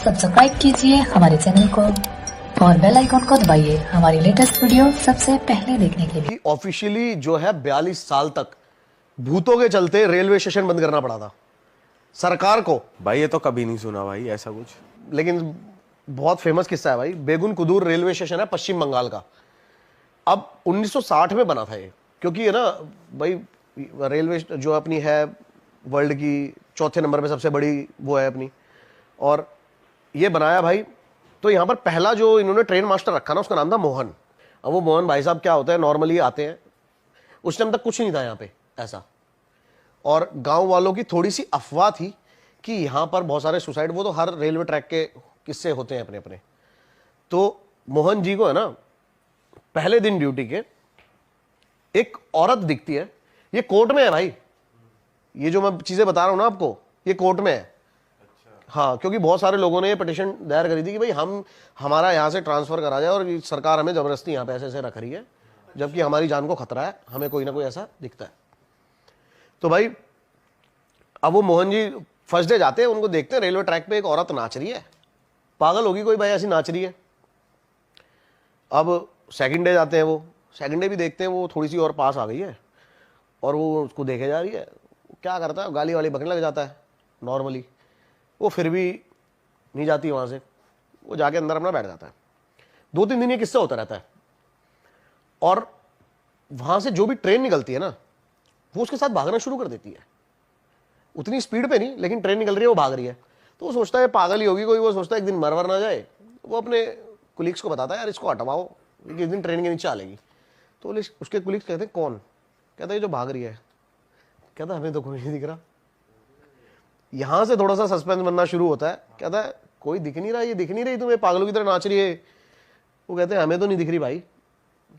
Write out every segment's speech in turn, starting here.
Subscribe कीजिए हमारे channel को और बेल आइकॉन को दबाइए हमारी लेटेस्ट वीडियो सबसे पहले देखने के लिए। ऑफिशियली जो है 42 साल तक भूतों के चलते रेलवे स्टेशन बंद करना पड़ा था सरकार को। भाई ये तो कभी नहीं सुना भाई ऐसा कुछ। लेकिन बहुत फेमस किस्सा है भाई। बेगुन कुदूर रेलवे स्टेशन है पश्चिम बंगाल का। अब 1960 में बना था ये, क्योंकि है ना भाई रेलवे जो अपनी है वर्ल्ड की चौथे नंबर पे सबसे बड़ी वो है अपनी, और ये बनाया भाई। तो यहाँ पर पहला जो इन्होंने ट्रेन मास्टर रखा ना उसका नाम था मोहन। अब वो मोहन भाई साहब क्या होता है, नॉर्मली आते हैं, उस टाइम तक कुछ नहीं था यहाँ पे ऐसा, और गांव वालों की थोड़ी सी अफवाह थी कि यहाँ पर बहुत सारे सुसाइड, वो तो हर रेलवे ट्रैक के किस्से होते हैं अपने अपने। तो मोहन जी को है ना पहले दिन ड्यूटी के एक औरत दिखती है, ये कोर्ट में है भाई, ये जो मैं चीजें बता रहा हूं ना आपको ये कोर्ट में है। हाँ, क्योंकि बहुत सारे लोगों ने ये पिटीशन दायर करी थी कि भाई हमारा यहाँ से ट्रांसफर करा जाए और सरकार हमें जबरदस्ती यहाँ पे ऐसे ऐसे रख रही है, जबकि हमारी जान को खतरा है, हमें कोई ना कोई ऐसा दिखता है। तो भाई अब वो मोहन जी फर्स्ट डे जाते हैं, उनको देखते हैं रेलवे ट्रैक पे एक औरत नाच रही है, पागल होगी कोई भाई ऐसी नाच रही है। अब सेकंड डे जाते हैं, वो सेकंड डे भी देखते हैं, वो थोड़ी सी और पास आ गई है और वो उसको देखे जा रही है। क्या करता है, गाली वाली बकने लग जाता है नॉर्मली, वो फिर भी नहीं जाती वहां से, वो जाके अंदर अपना बैठ जाता है। 2-3 दिन ये किस्सा होता रहता है, और वहां से जो भी ट्रेन निकलती है ना वो उसके साथ भागना शुरू कर देती है। उतनी स्पीड पे नहीं, लेकिन ट्रेन निकल रही है, वो भाग रही है। तो वो सोचता है पागल ही होगी कोई, वो सोचता है एक दिन मरवर ना जाए। वो अपने कुलीग्स को बताता है यार इसको हटवाओ, एक दिन ट्रेन के नीचे आ लेगी। तो उसके कुलीग्स कहते हैं कौन? कहता है जो भाग रही है। कहता है हमें तो कोई नहीं दिख रहा। यहां से थोड़ा सा सस्पेंस बनना शुरू होता है। कहता है कोई दिख नहीं रहा, ये दिख नहीं रही तुम्हें, पागलों की तरह नाच रही है। वो कहते हैं हमें तो नहीं दिख रही भाई।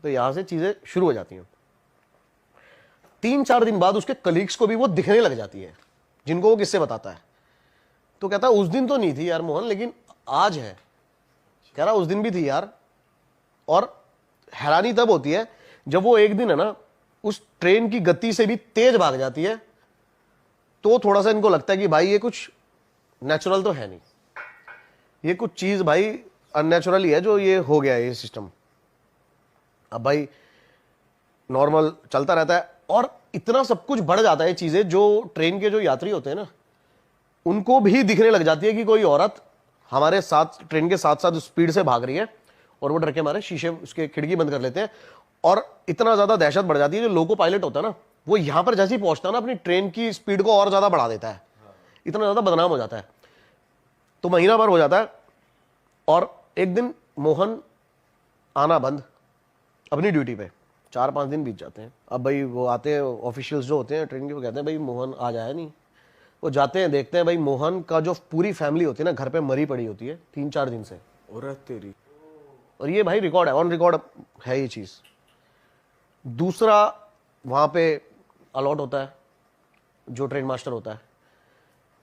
तो यहां से चीजें शुरू हो जाती हैं। 3-4 दिन बाद उसके कलीग्स को भी वो दिखने लग जाती है, जिनको वो किससे बताता है। तो कहता है उस दिन तो नहीं थी यार मोहन, लेकिन आज है। कह रहा उस दिन भी थी यार। और हैरानी तब होती है जब वो एक दिन है ना उस ट्रेन की गति से भी तेज भाग जाती है, तो थोड़ा सा इनको लगता है कि भाई ये कुछ नेचुरल तो है नहीं, ये कुछ चीज भाई अननेचुरल ही है जो ये हो गया है ये सिस्टम। अब भाई नॉर्मल चलता रहता है, और इतना सब कुछ बढ़ जाता है चीजें, जो ट्रेन के जो यात्री होते हैं ना उनको भी दिखने लग जाती है कि कोई औरत हमारे साथ ट्रेन के साथ साथ स्पीड से भाग रही है, और वो डर के मारे शीशे उसके खिड़की बंद कर लेते हैं। और इतना ज्यादा दहशत बढ़ जाती है, जो लोको पायलट होता है ना वो यहां पर जैसे ही पहुंचता है ना अपनी ट्रेन की स्पीड को और ज्यादा बढ़ा देता है, इतना ज्यादा बदनाम हो जाता है। तो महीना भर हो जाता है, और एक दिन मोहन आना बंद अपनी ड्यूटी पे। 4-5 दिन बीत जाते हैं। अब भाई वो आते हैं ऑफिशियल्स जो होते हैं ट्रेन के, वो कहते हैं भाई मोहन आज आया नहीं। वो जाते हैं, देखते हैं भाई मोहन का जो पूरी फैमिली होती है ना घर पे मरी पड़ी होती है 3-4 दिन से। और तेरी, और ये भाई रिकॉर्ड है, ऑन रिकॉर्ड है ये चीज। दूसरा वहां पे अलॉट होता है जो ट्रेन मास्टर होता है,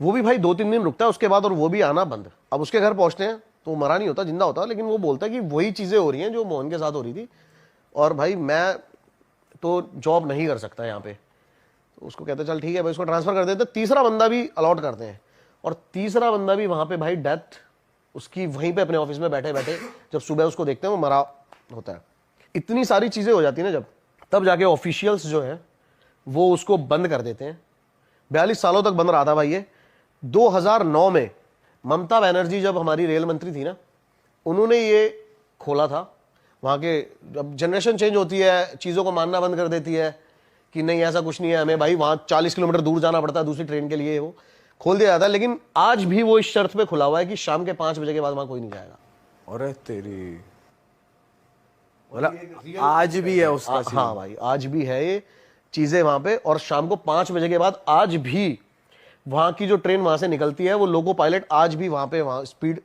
वो भी भाई 2-3 दिन रुकता है उसके बाद, और वो भी आना बंद। अब उसके घर पहुंचते हैं तो वो मरा नहीं होता, जिंदा होता, लेकिन वो बोलता है कि वही चीजें हो रही हैं जो मोहन के साथ हो रही थी, और भाई मैं तो जॉब नहीं कर सकता यहाँ पे। तो उसको कहते चल ठीक है भाई, उसको ट्रांसफर कर देते। तीसरा बंदा भी अलॉट करते हैं, और तीसरा बंदा भी वहां पे भाई डेथ उसकी वहीं पे अपने ऑफिस में बैठे बैठे, जब सुबह उसको देखते हैं वो मरा होता है। इतनी सारी चीजें हो जाती है ना जब, तब जाके ऑफिशियल्स जो है वो उसको बंद कर देते हैं। 42 सालों तक बंद रहा था भाई ये। 2009 में ममता बनर्जी जब हमारी रेल मंत्री थी ना, उन्होंने ये खोला था। वहां के जब जनरेशन चेंज होती है, चीजों को मानना बंद कर देती है कि नहीं ऐसा कुछ नहीं है, हमें भाई वहां 40 किलोमीटर दूर जाना पड़ता है दूसरी ट्रेन के लिए, वो खोल दिया जाता है। लेकिन आज भी वो इस शर्त पे खुला हुआ है कि शाम के 5 बजे के बाद वहां कोई नहीं जाएगा। और तेरी, मतलब आज भी है उसका सीन। हाँ भाई आज भी है ये चीजें वहां पे, और शाम को 5 बजे के बाद आज भी वहां की जो ट्रेन वहां से निकलती है वो लोको पायलट आज भी वहां पे वहां स्पीड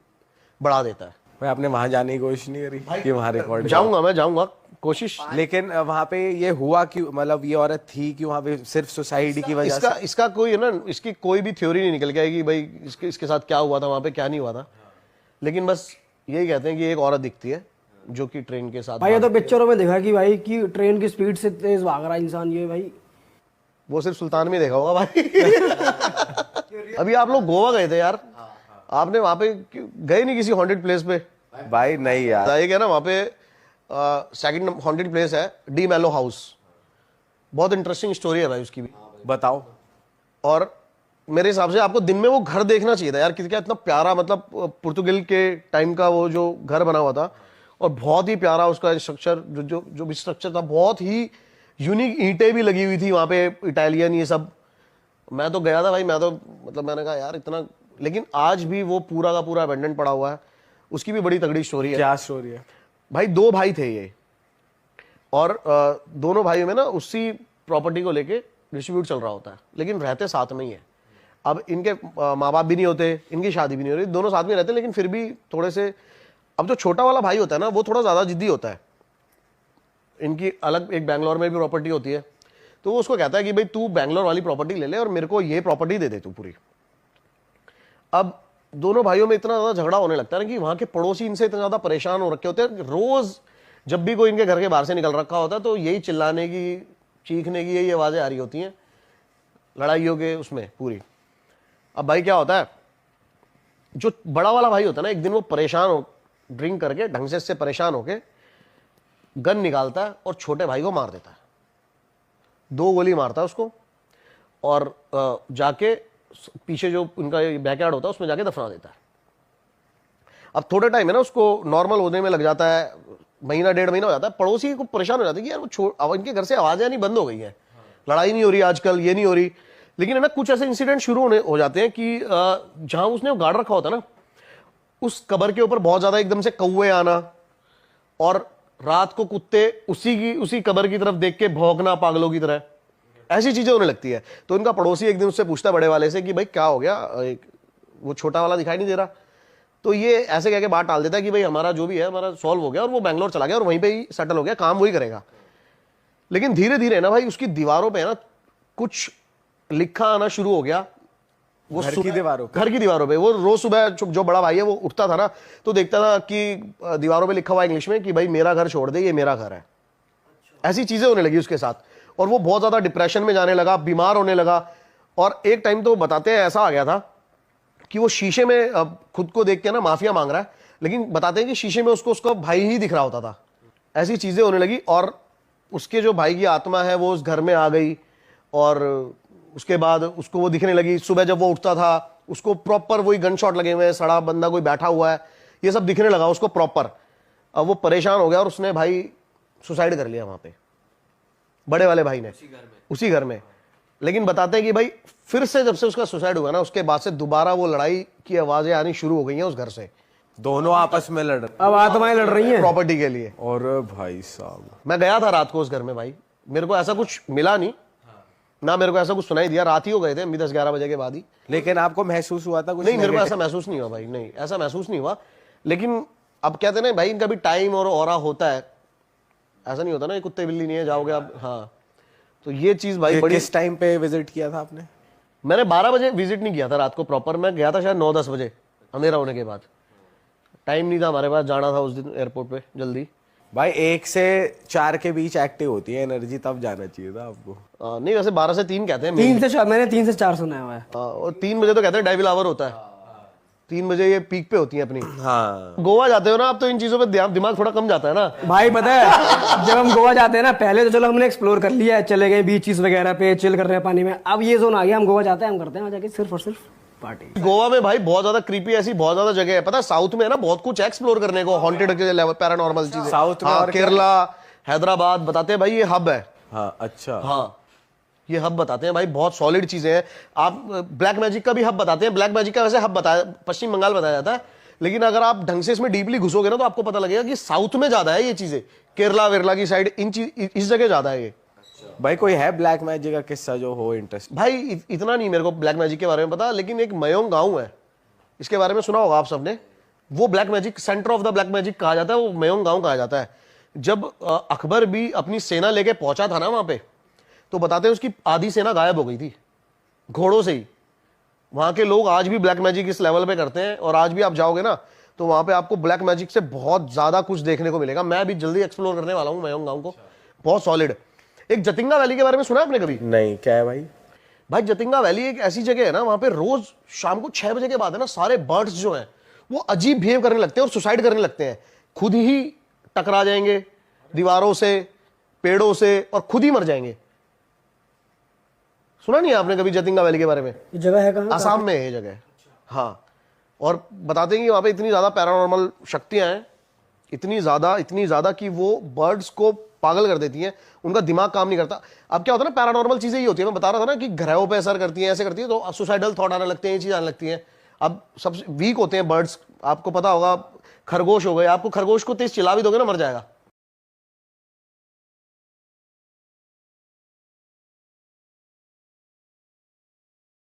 बढ़ा देता है। भाई आपने वहां जाने की कोशिश नहीं करी कि वहां रिकॉर्ड? जाऊंगा, मैं जाऊंगा कोशिश। लेकिन वहां पे ये हुआ कि मतलब ये औरत थी कि वहां पे सिर्फ सुसाइड की वजह से? इसका कोई है ना, इसकी कोई भी थ्योरी नहीं निकल के आएगी भाई इसके साथ क्या हुआ था वहां पे, क्या नहीं हुआ था। लेकिन बस यही कहते हैं कि एक औरत दिखती है जो कि ट्रेन के साथ। भाई ये तो पिक्चरों में देखा कि भाई कि ट्रेन की स्पीड से तेज भाग रहा है इंसान, ये भाई वो सिर्फ सुल्तान में देखा होगा भाई। अभी आप लोग गोवा गए थे यार, आपने वहां पे गए नहीं किसी हॉन्टेड प्लेस पे? भाई नहीं यार, एक है ना वहां पे सेकंड हॉन्टेड प्लेस है, डी मेलो हाउस। बहुत इंटरेस्टिंग स्टोरी है भाई उसकी भी। बताओ। और मेरे हिसाब से आपको दिन में वो घर देखना चाहिए था यार, किसी का इतना प्यारा, मतलब पुर्तगाल के टाइम का वो जो घर बना हुआ था, और बहुत ही प्यारा उसका स्ट्रक्चर, जो भी स्ट्रक्चर था, बहुत ही यूनिक। ईंटें भी लगी हुई थी वहां पे, इटालियन ये सब। मैं तो गया था भाई, मैं तो मतलब मैंने कहा यार इतना, लेकिन आज भी वो पूरा का पूरा अबेंडेंट पड़ा हुआ है। उसकी भी बड़ी तगड़ी स्टोरी है। क्या स्टोरी है भाई? 2 भाई थे ये, और दोनों भाइयों में ना उसी प्रॉपर्टी को लेके डिस्ट्रीब्यूट चल रहा होता है, लेकिन रहते साथ में ही है। अब इनके माँ बाप भी नहीं होते, इनकी शादी भी नहीं हो रही, दोनों साथ में रहते हैं, लेकिन फिर भी थोड़े से, अब जो छोटा वाला भाई होता है ना वो थोड़ा ज़्यादा जिद्दी होता है। इनकी अलग एक बैंगलोर में भी प्रॉपर्टी होती है, तो वो उसको कहता है कि भाई तू बैंगलोर वाली प्रॉपर्टी ले ले और मेरे को ये प्रॉपर्टी दे दे तू पूरी। अब दोनों भाइयों में इतना ज़्यादा झगड़ा होने लगता है ना कि वहाँ के पड़ोसी इनसे इतना ज़्यादा परेशान हो रखे होते हैं। रोज़ जब भी कोई इनके घर के बाहर से निकल रखा होता है तो यही चिल्लाने की, चीखने की यही आवाज़ें आ रही होती हैं, लड़ाइयों के उसमें पूरी। अब भाई क्या होता है, जो बड़ा वाला भाई होता है ना, एक दिन वो परेशान हो, ड्रिंक करके ढंग से परेशान होके गन निकालता है और छोटे भाई को मार देता है। 2 गोली मारता है उसको, और जाके पीछे जो उनका बैकयार्ड होता है उसमें जाके दफना देता है। अब थोड़े टाइम है ना उसको नॉर्मल होने में लग जाता है, महीना 1.5 महीना हो जाता है। पड़ोसी को परेशान हो जाते हैं कि यार वो इनके घर से आवाजें नहीं बंद हो गई है, लड़ाई नहीं हो रही आजकल, ये नहीं हो रही। लेकिन है ना कुछ ऐसे इंसिडेंट शुरू हो जाते हैं कि जहां उसने गाड़ रखा होता है ना, उस कबर के ऊपर बहुत ज्यादा एकदम से कौवे आना, और रात को कुत्ते उसी कबर की तरफ देख के भौंकना पागलों की तरह, ऐसी चीजें होने लगती है। तो इनका पड़ोसी एक दिन उससे पूछता है बड़े वाले से कि भाई क्या हो गया, वो छोटा वाला दिखाई नहीं दे रहा। तो ये ऐसे कह के बात टाल देता है कि भाई हमारा जो भी है हमारा सॉल्व हो गया, और वो बैंगलोर चला गया और वहीं पे ही सेटल हो गया, काम वही करेगा। लेकिन धीरे धीरे ना भाई उसकी दीवारों पे ना कुछ लिखा आना शुरू हो गया। वो घर की दीवारों पे वो रोज सुबह जो बड़ा भाई है वो उठता था ना, तो देखता था कि दीवारों पे लिखा हुआ इंग्लिश में कि भाई मेरा घर छोड़ दे, ये मेरा घर है। ऐसी चीजें होने लगी उसके साथ, और वो बहुत ज्यादा डिप्रेशन में जाने लगा, बीमार होने लगा। और एक टाइम तो बताते हैं ऐसा आ गया था कि वो शीशे में खुद को देख के ना माफिया मांग रहा है, लेकिन बताते हैं कि शीशे में उसको उसका भाई ही दिख रहा होता था। ऐसी चीजें होने लगी, और उसके जो भाई की आत्मा है वो उस घर में आ गई, और उसके बाद उसको वो दिखने लगी। सुबह जब वो उठता था उसको प्रॉपर वही गन शॉट लगे हुए हैं, सड़ा बंदा कोई बैठा हुआ है, ये सब दिखने लगा उसको प्रॉपर। अब वो परेशान हो गया और उसने भाई सुसाइड कर लिया वहां पे, बड़े वाले भाई ने, उसी घर में। लेकिन बताते हैं कि भाई फिर से जब से उसका सुसाइड हुआ ना, उसके बाद से दोबारा वो लड़ाई की आवाजें आनी शुरू हो गई हैं उस घर से। दोनों आपस में लड़ रहे अब आत्माएं लड़ रही हैं प्रॉपर्टी के लिए। और भाई साहब मैं गया था रात को उस घर में भाई, मेरे को ऐसा कुछ मिला नहीं ना, मेरे को ऐसा कुछ सुनाई दिया। रात ही हो गए थे 10-11 बजे के बाद ही। लेकिन आपको महसूस हुआ था कुछ? नहीं, मेरे को ऐसा महसूस नहीं हुआ भाई, नहीं ऐसा महसूस नहीं हुआ। लेकिन अब कहते ना भाई इनका भी टाइम और ऑरा होता है, ऐसा नहीं होता ना, ये कुत्ते बिल्ली नहीं है जाओगे आप। हाँ, तो ये चीज भाई बड़ी। किस टाइम पे विजिट किया था आपने? मैंने 12 बजे विजिट नहीं किया था रात को प्रॉपर, मैं गया था शायद 9-10 बजे अंधेरा होने के बाद। टाइम नहीं था हमारे पास, जाना था उस दिन एयरपोर्ट पे जल्दी। भाई 1 से 4 के बीच एक्टिव होती है एनर्जी, तब जाना चाहिए था आपको। नहीं वैसे 12 से 3 कहते हैं। 3 से 4, मैंने 3 से 4 सुना हुआ है। और 3 बजे तो कहते हैं डेविल आवर होता है, 3 बजे ये पीक पे होती है अपनी। हाँ, गोवा जाते हो ना आप तो इन चीजों पे दिमाग थोड़ा कम जाता है ना भाई। पता है जब हम गोवा जाते हैं ना, पहले तो चलो हमने एक्सप्लोर कर लिया है, चले गए बीचेस वगैरह पे, चिल कर रहे हैं पानी में। अब ये जोन आ गया, हम गोवा जाते हैं, हम करते हैं वहाँ जाके सिर्फ और सिर्फ पार्टी। गोवा में भाई बहुत ज्यादा क्रीपी ऐसी बहुत ज्यादा जगह है, पता है साउथ में है ना बहुत कुछ एक्सप्लोर करने को, हॉन्टेड के लेवल, पैरानॉर्मल चीजें साउथ में। और केरला, हैदराबाद, बताते हैं भाई ये हब है। हाँ, अच्छा। हाँ, ये हब बताते हैं भाई, बहुत सॉलिड चीजें हैं। आप ब्लैक मैजिक का भी हब बताते हैं, ब्लैक मैजिक का वैसे हब बताया पश्चिम बंगाल बताया जाता है, लेकिन अगर आप ढंग से इसमें डीपली घुसोगे ना तो आपको पता लगेगा कि साउथ में ज्यादा है ये चीजें, केरला वेरला की साइड, इस जगह ज्यादा है ये। भाई कोई है ब्लैक मैजिक का किस्सा जो हो इंटरेस्ट? भाई इतना नहीं मेरे को ब्लैक मैजिक के बारे में पता, लेकिन एक मयोंग गांव है, इसके बारे में सुना होगा आप सबने। वो black magic, centre of the black magic कहा जाता है, वो मयोंग गांव कहा जाता है। जब अकबर भी अपनी सेना लेके पहुंचा था ना वहां पे, तो बताते हैं उसकी आधी सेना गायब हो गई थी घोड़ों से ही। वहां के लोग आज भी ब्लैक मैजिक इस लेवल पे करते हैं, और आज भी आप जाओगे ना तो वहां पे आपको ब्लैक मैजिक से बहुत ज्यादा कुछ देखने को मिलेगा। मैं भी जल्दी एक्सप्लोर करने वाला हूं मयोंग गांव को, बहुत सॉलिड। एक जतिंगा वैली के बारे में सुना आपने कभी? नहीं, क्या है भाई? भाई जतिंगा वैली एक ऐसी जगह है ना, वहां पे रोज शाम को 6 बजे के बाद है ना, सारे बर्ड्स जो हैं वो अजीब बिहेव करने लगते हैं और सुसाइड करने लगते हैं, खुद ही टकरा जाएंगे दीवारों से, पेड़ों से, और खुद ही मर जाएंगे। सुना नहीं है आपने कभी जतिंगा वैली के बारे में? ये जगह है कहाँ? आसाम में है ये जगह। हाँ, और बताते हैं कि वहां पे इतनी ज्यादा पैरानॉर्मल शक्तियां हैं, इतनी ज्यादा कि वो बर्ड्स को पागल कर देती हैं, उनका दिमाग काम नहीं करता। अब क्या होता है ना, पैरानॉर्मल चीजें ये होती है, मैं बता रहा था ना कि ग्रहों पे असर करती हैं, ऐसे करती है, तो सुसाइडल थॉट आने लगते हैं, ये चीज आने लगती है। अब सबसे वीक होते हैं बर्ड्स, आपको पता होगा, खरगोश हो गए, आपको खरगोश को तेज चिल्ला भी दोगे ना, मर जाएगा।